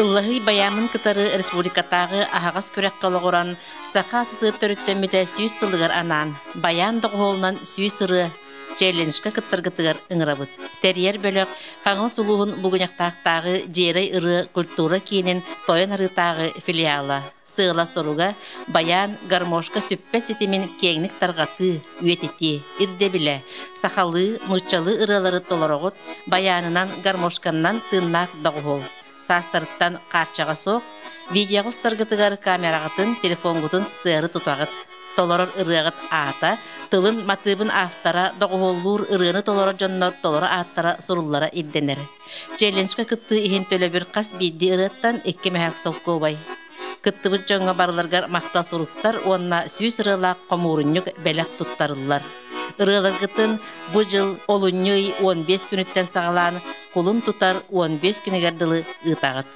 Ыллахы баямын кытары республикатағы ағағас көрек қалығыран саха сысып төріттеміде сүйіс сылығыр анан, баян доғуылынан сүйіс ыры жәйленішкі кыттыргытығыр ыңырабыд. Тәрьер бөлік қаңыл сұлуғын бұғынақтақтағы жейрей ыры культура кейінен тойын арытағы филиала. Сыыла соруға баян гармошка сүппет сетемен кеңнік тарғаты, үйететі, ирде білі, сақалы, нұчалы ырылары толырығыд баянынан гармошканнан тыннақ доғуыл. Састырыттан қарчаға соқ, видеоғыз тарғытығар камерағытын, телефонгутын стыры тұтағыт. Толорор ырығыт ата, тылын матыбын автара, доғуоллур ырығыны толорор жоннор толорор аттара сұруллара идденер. Челленшка кытты ихен төлі бір қас бейді ырыттан екке мәхәк соққы бай. Кыттыбыт жоңға барыларғар мақта сұруқтар, онна сүйіс ырылақ қомурыннюк бәләқ тұттарылар. Ырыларғытын бұ жыл олыннюй 15 күніттен сағалан, қолын тұтар 15 күнігерділі ұтағыт.